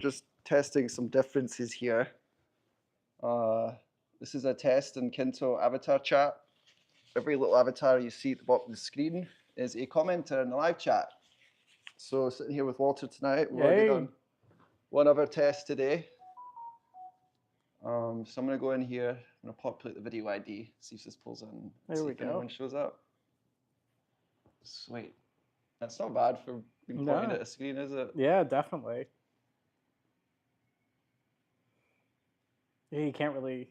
just testing some differences here. This is a test in Kinto avatar chat. Every little avatar you see at the bottom of the screen is a commenter in the live chat. So sitting here with Walter tonight, we've already done one other test today. So I'm going to go in here, I'm going to populate the video ID, see if this pulls in, There we if go. anyone shows up. Sweet. That's not bad for being pointed at a screen, is it? Yeah, definitely. Yeah, you can't really,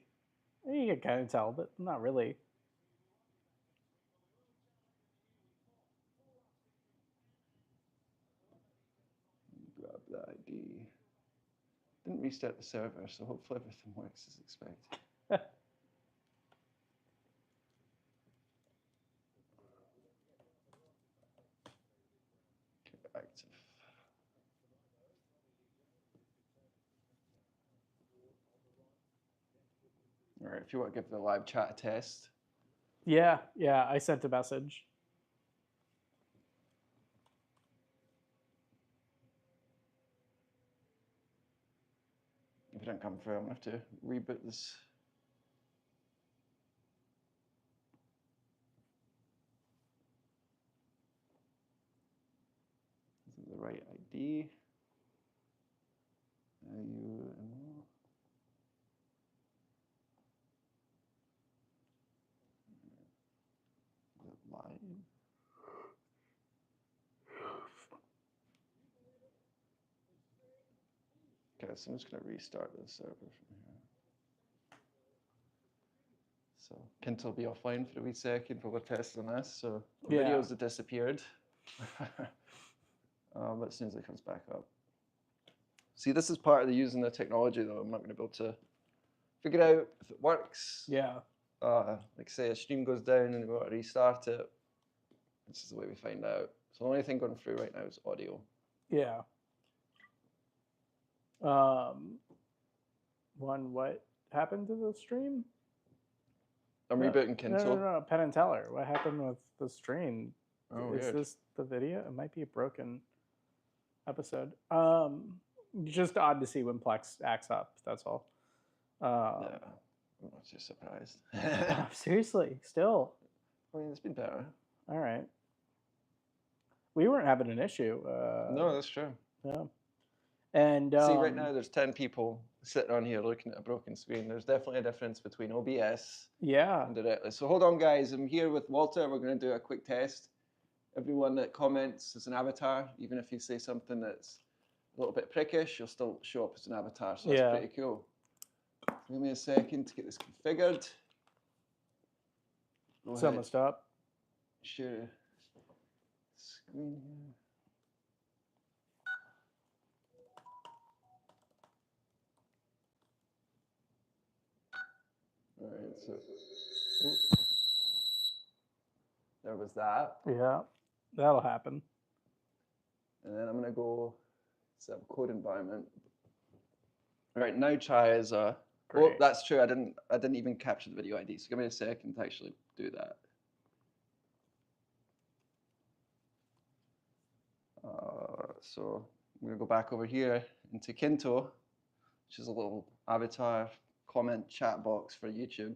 you can kind of tell, but not really. Grab the ID. Didn't restart the server, so hopefully everything works as expected. Okay, active. All right, if you want to give the live chat a test. Yeah, I sent a message. If it didn't come through, I'm going to have to reboot this. This is the right ID. Live. Okay, so I'm just going to restart the server from here. So Kinto will be offline for a wee second while we're testing this. So the videos have disappeared. But as soon as it comes back up. See, this is part of the using the technology, though. I'm not going to be able to figure out if it works. Yeah. Like say a stream goes down and we want to restart it. This is the way we find out. So the only thing going through right now is audio. Yeah. What happened to the stream? I'm rebooting Kinto. No, Penn and Teller. What happened with the stream? Oh, is weird. this the video? It might be a broken episode. Just odd to see when Plex acts up. That's all. Yeah, I'm not too surprised. Seriously, still. I mean, it's been better. All right. We weren't having an issue. No, that's true. Yeah. And see, right now there's 10 people sitting on here looking at a broken screen. There's definitely a difference between OBS and directly. So hold on, guys. I'm here with Walter. We're going to do a quick test. Everyone that comments is an avatar. Even if you say something that's a little bit prickish, you'll still show up as an avatar. So that's pretty cool. So give me a second to get this configured. It's almost up. Share screen here. All right, so there was that. Yeah, that'll happen. And then I'm going to go set up code environment. All right, now try as a. Oh, that's true. I didn't even capture the video ID. So give me a second to actually do that. So I'm going to go back over here into Kinto, which is a little avatar comment chat box for YouTube.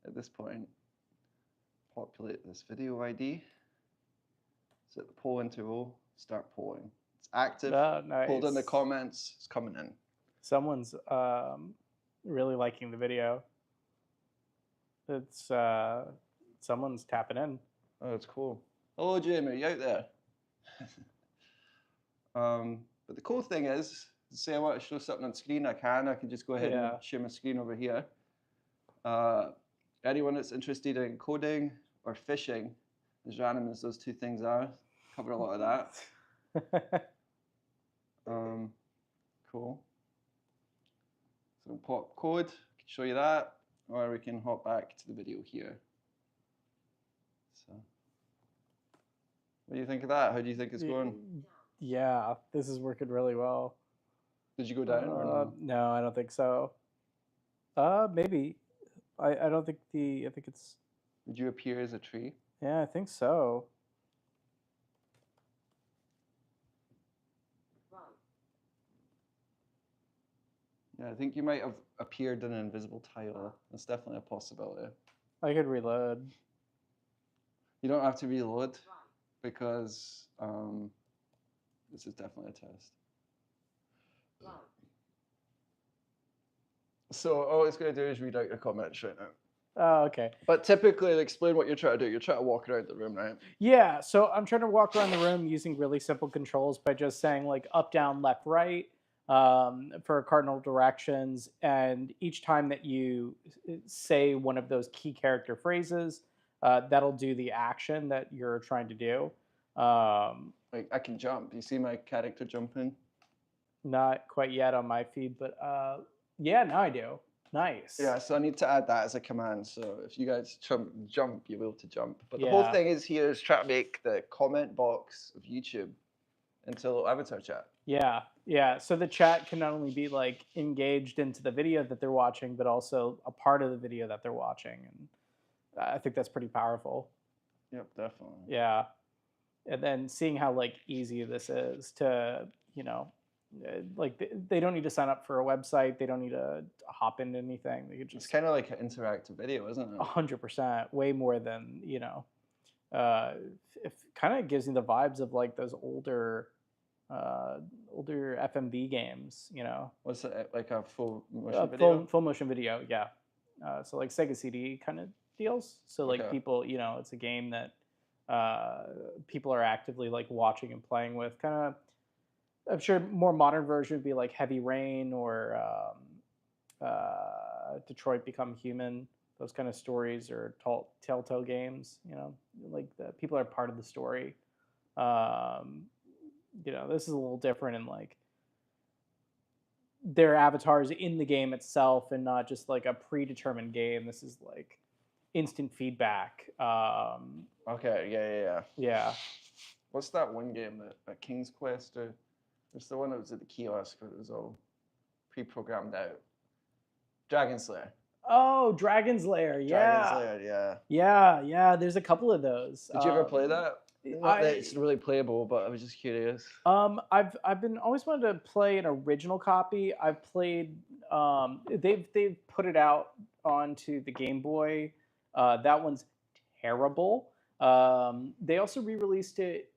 At this point, populate this video ID. Set the poll into row. Start polling. It's active. Nice. Hold in the comments. It's coming in. Someone's really liking the video. It's someone's tapping in. Oh, that's cool. Hello, Jamie. Are you out there? But the cool thing is, say I want to show something on screen, I can just go ahead and share my screen over here. Anyone that's interested in coding or fishing, as random as those two things are, cover a lot of that. Cool. So pop code, I can show you that, or we can hop back to the video here. So, what do you think of that? How do you think it's going? Yeah, this is working really well. Did you go down or no? No, I don't think so. Maybe. I don't think I think it's. Did you appear as a tree? Yeah, I think so. Yeah, I think you might have appeared in an invisible tile. That's definitely a possibility. I could reload. You don't have to reload because this is definitely a test. So all it's going to do is read out your comments right now. Oh, okay. But typically, explain what you're trying to do. You're trying to walk around the room, right? Yeah, so I'm trying to walk around the room using really simple controls by just saying like up, down, left, right for cardinal directions. And each time that you say one of those key character phrases, that'll do the action that you're trying to do. Like I can jump. You see my character jumping? Not quite yet on my feed, but yeah, now I do. Nice. Yeah, so I need to add that as a command. So if you guys jump, you'll be able to jump. But the whole thing is here is try to make the comment box of YouTube into a little avatar chat. Yeah, yeah. So the chat can not only be like engaged into the video that they're watching, but also a part of the video that they're watching. And I think that's pretty powerful. Yep, definitely. Yeah. And then seeing how like easy this is to, like they don't need to sign up for a website. They don't need to hop into anything. They could just. It's kind of like an interactive video, isn't it? 100%, way more than it kind of gives me the vibes of like those older FMV games. What's it like a full motion video? Full motion video, yeah. So like Sega CD kind of deals. So like people, it's a game that people are actively like watching and playing with. Kind of. I'm sure more modern version would be like Heavy Rain or Detroit Become Human. Those kind of stories or Telltale games. Like people are part of the story. This is a little different in like their avatars in the game itself, and not just like a predetermined game. This is like instant feedback. Okay. Yeah. Yeah. What's that one game that King's Quest or? It's the one that was at the kiosk where it was all pre-programmed out. Dragon Slayer. Oh, Dragon's Lair, yeah. Dragon's Lair, yeah. Yeah. There's a couple of those. Did you ever play that? Not that it's really playable, but I was just curious. I've been always wanted to play an original copy. I've played. They've put it out onto the Game Boy. That one's terrible. They also re-released it.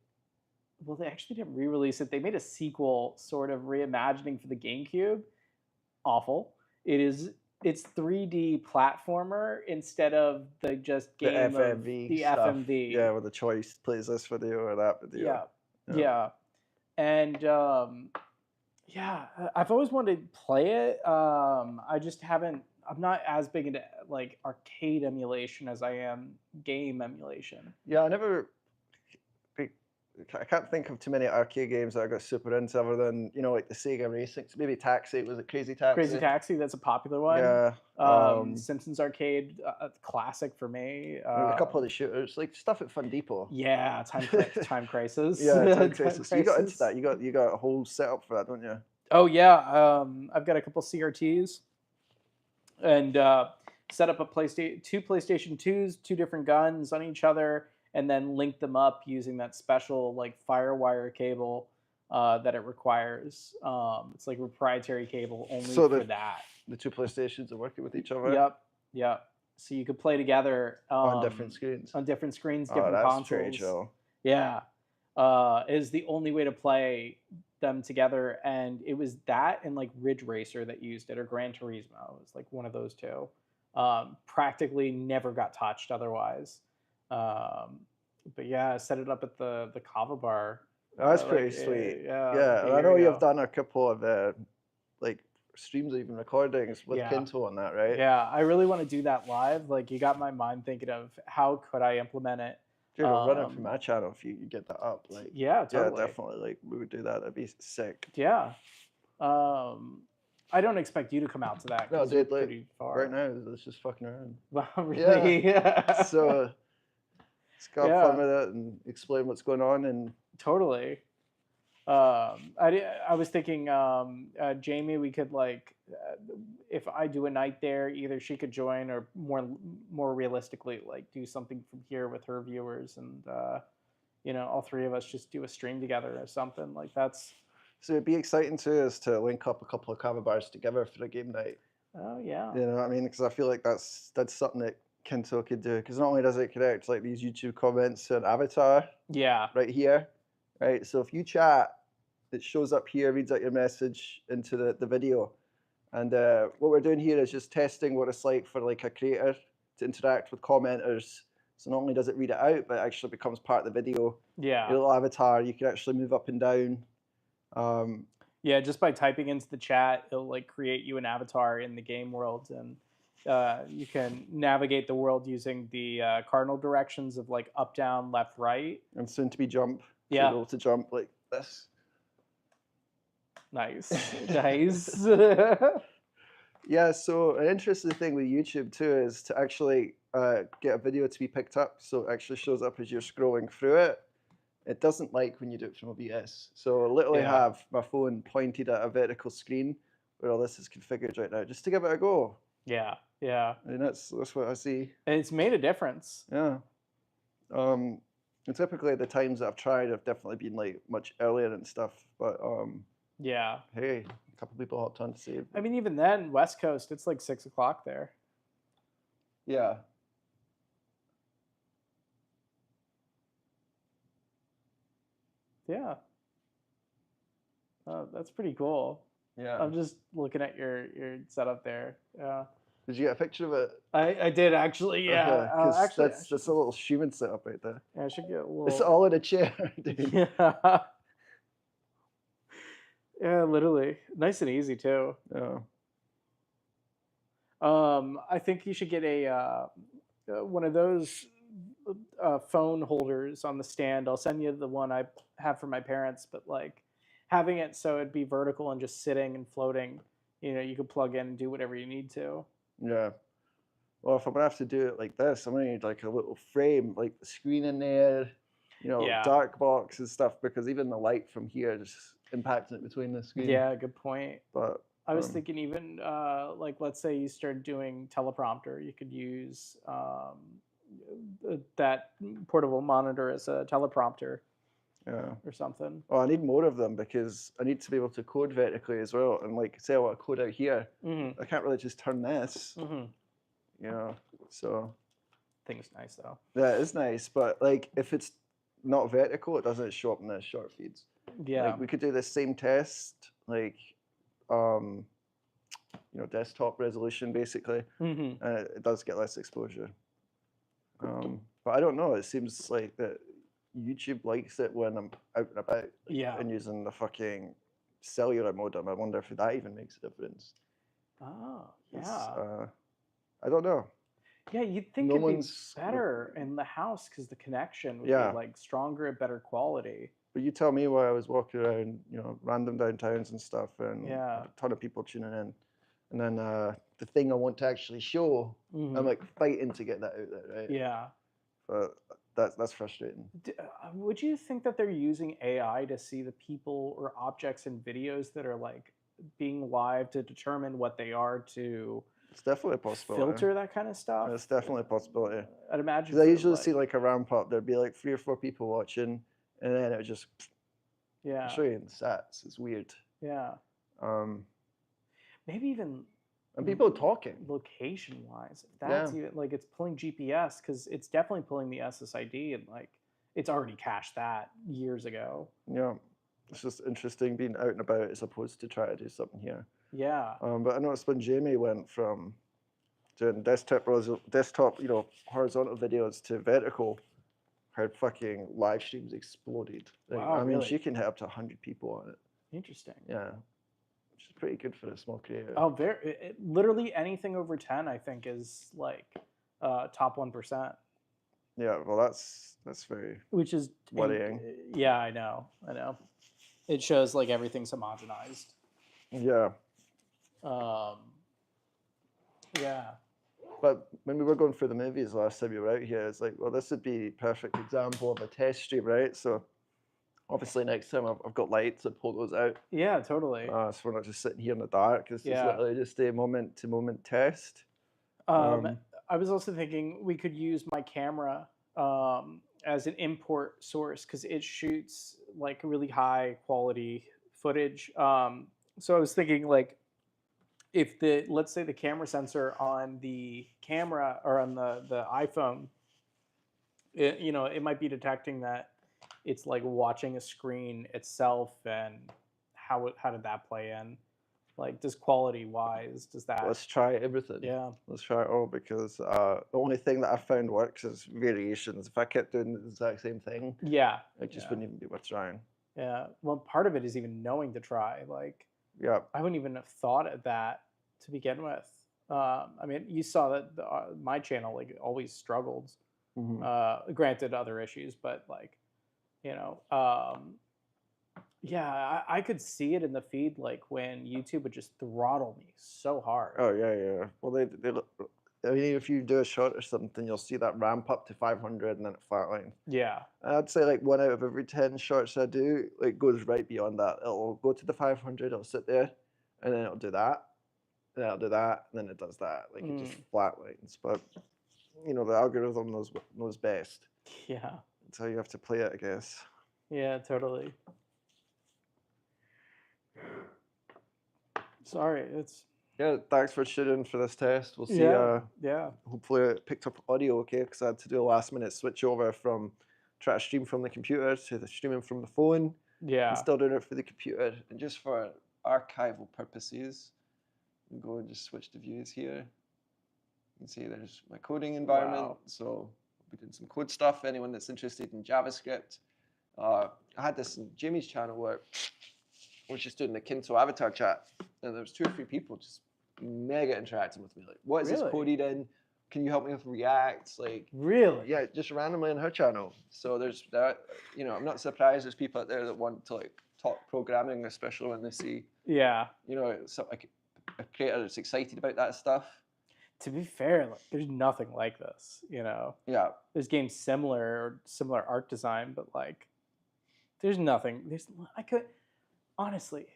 Well, they actually didn't re-release it. They made a sequel, sort of reimagining for the GameCube. Awful. It's 3D platformer instead of the just game the FMV of the stuff. FMV. Yeah, where the choice plays this video or that video. Yeah. And I've always wanted to play it. I just haven't. I'm not as big into like arcade emulation as I am game emulation. Yeah, I can't think of too many arcade games that I got super into other than, like the Sega Racing. Maybe Taxi. Was it Crazy Taxi? Crazy Taxi, that's a popular one. Yeah. Simpsons Arcade, classic for me. A couple of the shooters, like stuff at Fun Depot. Yeah, Time Crisis. Yeah, Time Crisis. You got into that. You got a whole setup for that, don't you? Oh yeah. I've got a couple CRTs and set up two PlayStation 2s, two different guns on each other, and then link them up using that special like FireWire cable that it requires. It's like a proprietary cable only for that. The two PlayStations are working with each other? Yep. So you could play together on different screens. On different screens, different consoles. Pretty chill. Yeah. It is the only way to play them together. And it was that and like Ridge Racer that used it, or Gran Turismo. It was like one of those two. Practically never got touched otherwise. But yeah, I set it up at the Kava bar. That's pretty sweet. Yeah. I know you've done a couple of like streams or even recordings with Kinto on that, right? Yeah, I really want to do that live. Like you got my mind thinking of how could I implement it. Dude, I'll run it from my channel if you get that up. Like yeah, totally. Yeah, definitely. Like we would do that. That'd be sick. Yeah. I don't expect you to come out to that. No, dude, like pretty far. right now, let's just fucking around. Well, really? Yeah. So let's go have fun with it and explain what's going on. And totally. I was thinking, Jamie, we could like, if I do a night there, either she could join or more realistically, like do something from here with her viewers, and all three of us just do a stream together or something like that's. So it'd be exciting too is to link up a couple of kava bars together for a game night. Oh yeah. You know what I mean? Because I feel like that's something that Kinto could do. Because not only does it connect like these YouTube comments to an avatar. Yeah. Right here, right? So if you chat, it shows up here, reads out your message into the video. And what we're doing here is just testing what it's like for like a creator to interact with commenters. So not only does it read it out, but it actually becomes part of the video. Yeah. Your little avatar, you can actually move up and down. Yeah, just by typing into the chat, it'll like create you an avatar in the game world, and you can navigate the world using the cardinal directions of like up, down, left, right, and soon to be jump. Yeah, so able to jump like this. Nice, nice. Yeah, so an interesting thing with YouTube too is to actually get a video to be picked up, so it actually shows up as you're scrolling through it. It doesn't like when you do it from OBS. So I literally have my phone pointed at a vertical screen where all this is configured right now, just to give it a go. Yeah, yeah. And that's what I see. And it's made a difference. Yeah. And typically the times that I've tried have definitely been like much earlier and stuff, but yeah. Hey, a couple people hopped on to see it. I mean, even then, West Coast, it's like 6 o'clock there. Yeah. Yeah. Oh, that's pretty cool. Yeah. I'm just looking at your setup there. Yeah. Did you get a picture of it? I did actually. Yeah. Okay, actually, that's a little human setup right there. Yeah, I should get a little. It's all in a chair, dude. Yeah. Yeah, literally. Nice and easy too. Yeah. I think you should get a one of those phone holders on the stand. I'll send you the one I have for my parents, but like having it so it'd be vertical and just sitting and floating. You know, you could plug in and do whatever you need to. Yeah. Well, if I'm gonna have to do it like this, I'm gonna need like a little frame, like the screen in there, you know, dark box and stuff, because even the light from here just impacting it between the screen. Yeah, good point. But I was thinking even like let's say you started doing teleprompter, you could use that portable monitor as a teleprompter. Yeah. Or something. Oh, I need more of them because I need to be able to code vertically as well. And like, say I want to code out here, I can't really just turn this. You know, so. I think it's nice though. Yeah, it is nice, but like if it's not vertical, it doesn't show up in the short feeds. Yeah. Like we could do the same test, like, you know, desktop resolution basically, and it does get less exposure. But I don't know. It seems like that YouTube likes it when I'm out and about and using the fucking cellular modem. I wonder if that even makes a difference. Oh, yeah. I don't know. Yeah, you'd think it'd be better in the house because the connection would be like stronger, better quality. But you tell me while I was walking around, you know, random downtowns and stuff, and a ton of people tuning in. And then the thing I want to actually show, I'm like fighting to get that out there, right? Yeah. But that's frustrating. Would you think that they're using AI to see the people or objects in videos that are like being live to determine what they are to? It's definitely a possibility. Filter that kind of stuff. It's definitely a possibility. I'd imagine. Because I usually see like a ramp up. There'd be like 3 or 4 people watching, and then it would just. I'll show you in the stats. It's weird. Yeah. Maybe even. And people talking. Location wise, if that's even like it's pulling GPS because it's definitely pulling the SSID and like it's already cached that years ago. Yeah, it's just interesting being out and about as opposed to try to do something here. Yeah. But I noticed when Jamie went from doing desktop, you know, horizontal videos to vertical, her fucking live streams exploded. Like, wow, I mean, really? she can hit up to 100 people on it. Interesting. Yeah. Which is pretty good for a small creator. Oh, literally anything over 10, I think, is like top 1%. Yeah, well, that's very which is worrying. Yeah, I know. It shows like everything's homogenized. Yeah. Yeah. But when we were going through the movies last time you were out here, it's like, well, this would be a perfect example of a test stream, right? So obviously next time I've got lights, I'd pull those out. Yeah, totally. So we're not just sitting here in the dark. It's just literally just a moment-to-moment test. I was also thinking we could use my camera as an import source because it shoots like really high quality footage. So I was thinking like if let's say the camera sensor on the camera or on the iPhone, it might be detecting that it's like watching a screen itself, and how did that play in? Like, does quality wise, does that? Let's try everything. Yeah. Let's try it all, because the only thing that I found works is variations. If I kept doing the exact same thing, Yeah. it just wouldn't even be worth trying. Yeah. Well, part of it is even knowing to try. Like, yeah, I wouldn't even have thought of that to begin with. I mean, you saw that my channel like always struggled. Granted, other issues, but like, yeah, I could see it in the feed, like when YouTube would just throttle me so hard. Oh yeah. Well, I mean, if you do a shot or something, you'll see that ramp up to 500 and then it flatlines. Yeah. I'd say like 1 out of every 10 shots I do, like, goes right beyond that. It'll go to the 500, it'll sit there, and then it'll do that, and then it'll do that, and then it does that. Like, it just flatlines. But the algorithm knows best. Yeah. That's how you have to play it, I guess. Yeah, totally. Sorry, it's. Yeah, thanks for tuning in for this test. We'll see. Yeah. Hopefully it picked up audio okay, because I had to do a last minute switch over from trying to stream from the computer to the streaming from the phone. Yeah. I'm still doing it for the computer. And just for archival purposes, we'll go and just switch the views here. You can see there's my coding environment. Wow. So we'll be doing some code stuff. Anyone that's interested in JavaScript. I had this in Jamie's channel where I was just doing the Kinto avatar chat, and there was 2 or 3 people just mega interacting with me. Like, what is this coded in? Can you help me with React? Like, really? Yeah, just randomly on her channel. So there's that. I'm not surprised there's people out there that want to like talk programming, especially when they see, like a creator that's excited about that stuff. To be fair, like, there's nothing like this. Yeah. There's games similar art design, but like, there's nothing. I could honestly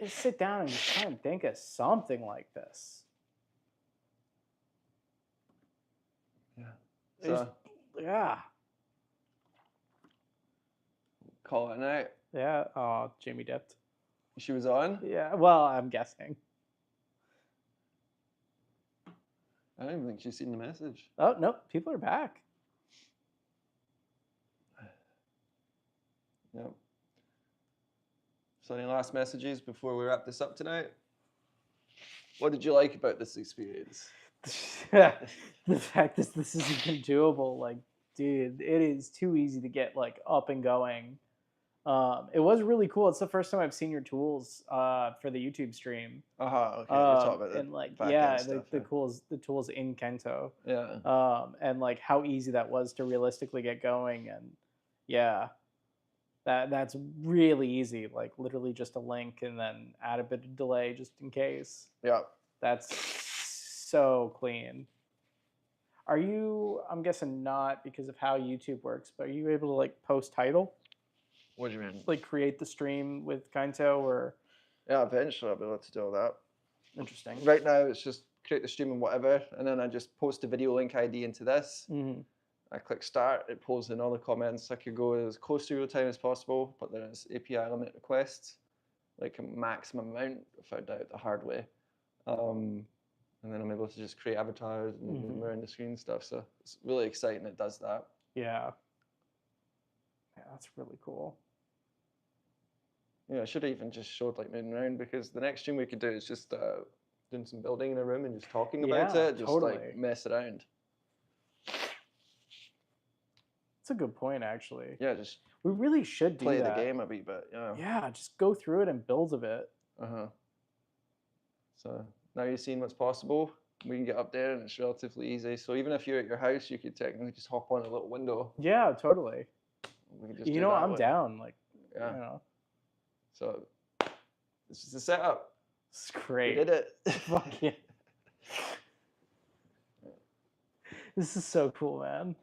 sit down and just try and think of something like this. Yeah. Yeah. Call it a night. Yeah. Oh, Jamie dipped. She was on? Yeah. Well, I'm guessing. I don't even think she's seen the message. Oh, no. People are back. Yep. So any last messages before we wrap this up tonight? What did you like about this experience? The fact that this is even doable. Like, dude, it is too easy to get like up and going. It was really cool. It's the first time I've seen your tools for the YouTube stream. Okay. You're talking about and like stuff, the tools in Kento. Yeah. And like how easy that was to realistically get going, and yeah. That's really easy. Like literally just a link and then add a bit of delay just in case. Yeah. That's so clean. Are you? I'm guessing not because of how YouTube works. But are you able to like post title? What do you mean? Like create the stream with Kento or? Yeah, eventually I'll be able to do all that. Interesting. Right now it's just create the stream and whatever, and then I just post the video link ID into this. I click start, it pulls in all the comments. I could go as close to real time as possible, but there's API limit requests, like a maximum amount, I found out the hard way. And then I'm able to just create avatars and move around the screen and stuff. So it's really exciting it does that. Yeah. Yeah, that's really cool. Yeah, I should have even just showed like moving around, because the next stream we could do is just doing some building in a room and just talking about it, just like mess around. That's a good point, actually. Yeah, just we really should play the game a wee bit. Yeah. Yeah, just go through it and build a bit. So now you've seen what's possible. We can get up there and it's relatively easy. So even if you're at your house, you could technically just hop on a little window. Yeah, totally. We can just I'm down. Like, yeah. So this is the setup. It's great. We did it. Fuck yeah. This is so cool, man.